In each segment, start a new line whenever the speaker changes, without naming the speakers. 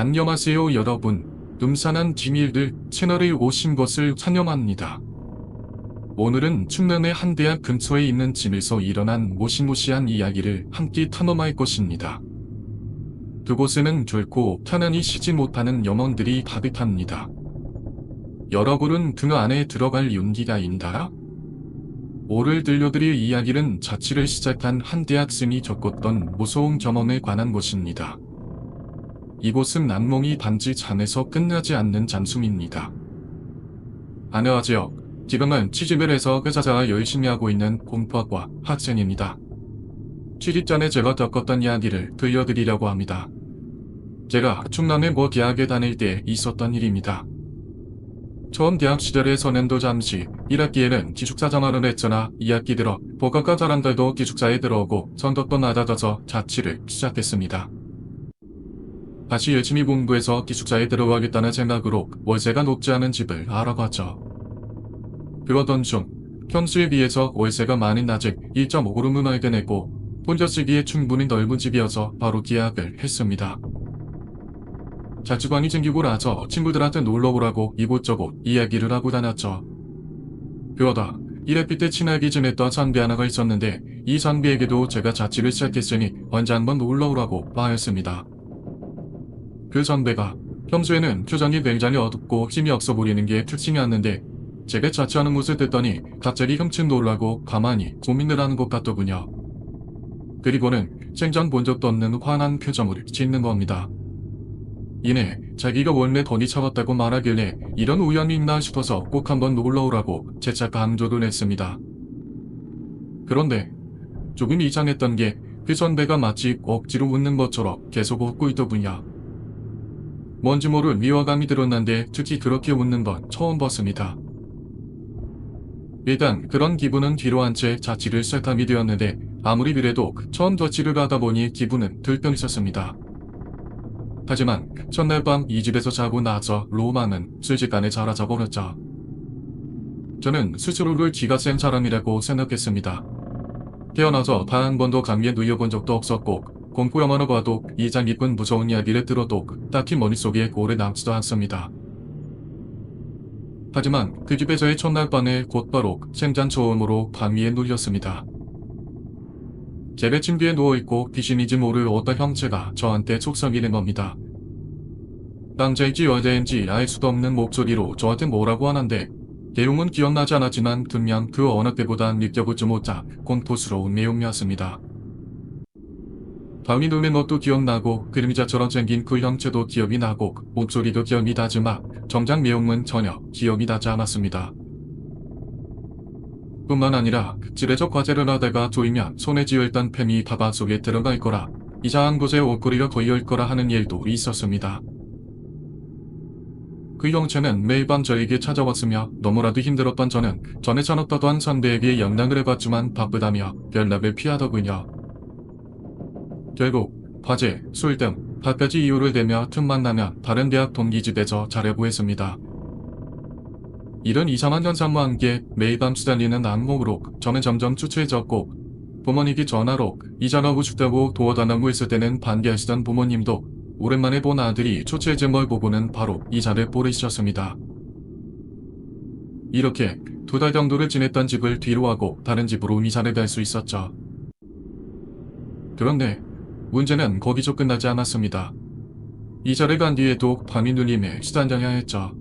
안녕하세요 여러분. 음산한 비밀들 채널에 오신 것을 환영합니다. 오늘은 충남의 한 대학 근처에 있는 집에서 일어난 무시무시한 이야기를 함께 탐험할 것입니다. 그곳에는 결코 편안히 쉬지 못하는 염원들이 가득합니다. 여러분은 그 안에 들어갈 용기가 있나요? 오늘 들려드릴 이야기는 자취를 시작한 한 대학생이 겪었던 무서운 경험에 관한 것입니다. 이곳은 악몽이 단지 잠에서 끝나지 않는 장소입니다. 안녕하세요. 지금은 취직을 해서 회사생활 열심히 하고 있는 공부학과 학생입니다. 취직 전에 제가 겪었던 이야기를 들려드리려고 합니다. 제가 충남의 모 대학에 다닐 때 있었던 일입니다. 처음 대학 시절에 선행도 잠시 1학기에는 기숙사 생활을 했으나 2학기 들어 복학과 사람들도 기숙사에 들어오고 성적도 낮아져서 자취를 시작했습니다. 다시 열심히 공부해서 기숙사에 들어가겠다는 생각으로 월세가 높지 않은 집을 알아봤죠. 그러던 중 평수에 비해서 월세가 많이 낮은 1.5그룹을 발견했고 혼자 쓰기에 충분히 넓은 집이어서 바로 계약을 했습니다. 자취방이 생기고 나서 친구들한테 놀러오라고 이곳저곳 이야기를 하고 다녔죠. 그러다 1학기 때 친하게 지냈던 선배 하나가 있었는데 이 선배에게도 제가 자취를 시작했으니 언제 한번 놀러오라고 말했습니다. 그 선배가 평소에는 표정이 굉장히 어둡고 힘이 없어 보이는 게 특징이었는데 제가 자취하는 모습을 듣더니 갑자기 흠칫 놀라고 가만히 고민을 하는 것 같더군요. 그리고는 생전 본 적도 없는 환한 표정을 짓는 겁니다. 이내 자기가 원래 돈이 차갑다고 말하길래 이런 우연이 있나 싶어서 꼭 한번 놀러오라고 재차 강조를 했습니다. 그런데 조금 이상했던 게 그 선배가 마치 억지로 웃는 것처럼 계속 웃고 있더군요. 뭔지 모를 미화감이 들었는데 특히 그렇게 웃는 건 처음 봤습니다. 일단 그런 기분은 뒤로 한 채 자취를 시작하게 되었는데 아무리 그래도 처음 자취를 하다 보니 기분은 들떠 있었습니다. 하지만 첫날 밤 이 집에서 자고 나서 로망은 순식간에 사라져 버렸죠. 저는 스스로를 기가 센 사람이라고 생각했습니다. 태어나서 단 한 번도 감기에 누워본 적도 없었고 공포 영화를 봐도 이상 깊은 무서운 이야기를 들어도 딱히 머릿속에 오래 남지도 않습니다. 하지만 그 집에서의 첫날 밤에 곧바로 생전 처음으로 방위에 눌렸습니다. 제가 침대에 누워있고 귀신인지 모를 어떤 형체가 저한테 속삭이는 겁니다. 남자인지 여자인지 알 수도 없는 목소리로 저한테 뭐라고 하는데 내용은 기억나지 않았지만 분명 그 어느 때보다 느껴보지 못한 공포스러운 내용이었습니다. 밤이 누는 것도 기억나고 그림자처럼 생긴 그 형체도 기억이 나고 목소리도 기억이 나지만 정작 내용은 전혀 기억이 나지 않았습니다. 뿐만 아니라 집에서 과제를 하다가 조이면 손에 쥐어있던 펜이 가방 속에 들어갈 거라 이상한 곳에 옷걸이가 걸려올 거라 하는 일도 있었습니다. 그 형체는 매일 밤 저에게 찾아왔으며 너무나도 힘들었던 저는 전에 전업하던 선배에게 연락을 해봤지만 바쁘다며 연락을 피하더군요. 결국 과제, 술 등 8가지 이유를 대며 틈만 나면 다른 대학 동기 집에서 자려고 했습니다. 이런 이상한 현상과 함께 매일 밤 시달리는 악몽으로 저는 점점 추추해졌고 부모님께 전화로 이사가고 싶다고 도와달라고 했을 때는 반대하시던 부모님도 오랜만에 본 아들이 초췌해진 걸 보고는 바로 이사를 보내주셨습니다. 이렇게 2달 정도를 지냈던 집을 뒤로 하고 다른 집으로 이사를 갈 수 있었죠. 그런데 문제는 거기서 끝나지 않았습니다. 이사를 간 뒤에도 밤이 눌림에 시달려야 했죠.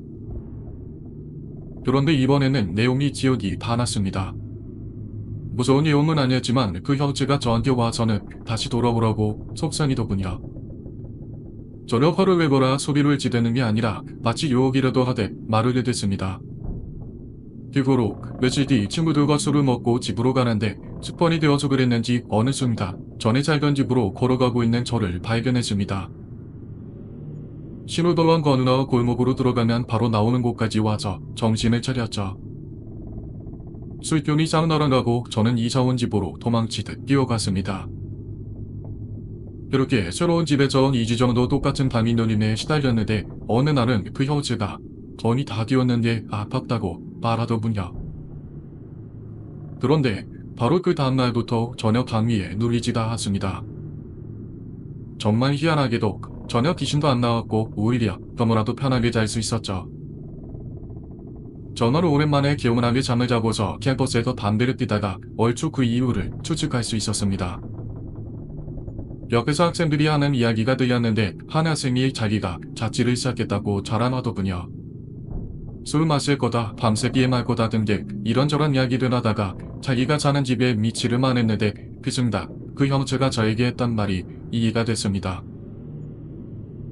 그런데 이번에는 내용이 기억이 다 났습니다. 무서운 내용은 아니었지만 그 형체가 저한테 와서는 다시 돌아오라고 속상이더군요. 전혀 화를 내거나 소리를 지르는 게 아니라 마치 유혹이라도 하듯 말을 해댔습니다. 그 후로 며칠 뒤 친구들과 술을 먹고 집으로 가는데 습관이 되어서 그랬는지 어느 순간 전에 살던 집으로 걸어가고 있는 저를 발견했습니다. 신호등을 건너 골목으로 들어가면 바로 나오는 곳까지 와서 정신을 차렸죠. 술병이 싹 날아가고 저는 이사 온 집으로 도망치듯 뛰어갔습니다. 그렇게 새로운 집에서 2주 정도 똑같은 밤이 눌림에 시달렸는데 어느 날은 그 형체가 돈이 다 뛰었는데 아팠다고 말하더군요. 그런데 바로 그 다음날부터 전혀 방위에 눌리지도 않았습니다. 정말 희한하게도 전혀 귀신도 안 나왔고 오히려 너무나도 편하게 잘 수 있었죠. 전화로 오랜만에 개운하게 잠을 자고서 캠퍼스에서 담배를 피다가 얼추 그 이유를 추측할 수 있었습니다. 옆에서 학생들이 하는 이야기가 들렸는데 한 학생이 자기가 자취를 시작했다고 자랑하더군요. 술 마실 거다, 밤새 게임할 거다 등등 이런저런 이야기를 하다가 자기가 사는 집에 미치를만 했는데 그 순간 그 형체가 저에게 했단 말이 이해가 됐습니다.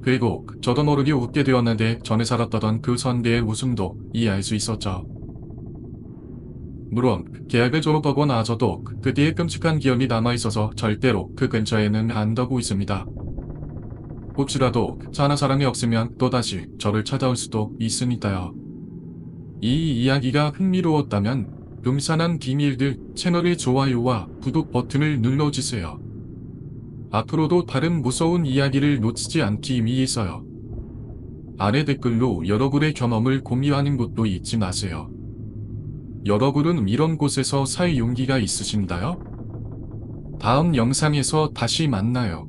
그리고 저도 모르게 웃게 되었는데 전에 살았던 그 선배의 웃음도 이해할 수 있었죠. 물론 계약을 졸업하고 나서도 그 뒤에 끔찍한 기억이 남아있어서 절대로 그 근처에는 안 가고 있습니다. 혹시라도 사나 사람이 없으면 또다시 저를 찾아올 수도 있으니까요. 이 이야기가 흥미로웠다면 음산한 비밀들 채널의 좋아요와 구독 버튼을 눌러주세요. 앞으로도 다른 무서운 이야기를 놓치지 않기 위해서요. 아래 댓글로 여러분의 경험을 공유하는 것도 잊지 마세요. 여러분은 이런 곳에서 살 용기가 있으신가요? 다음 영상에서 다시 만나요.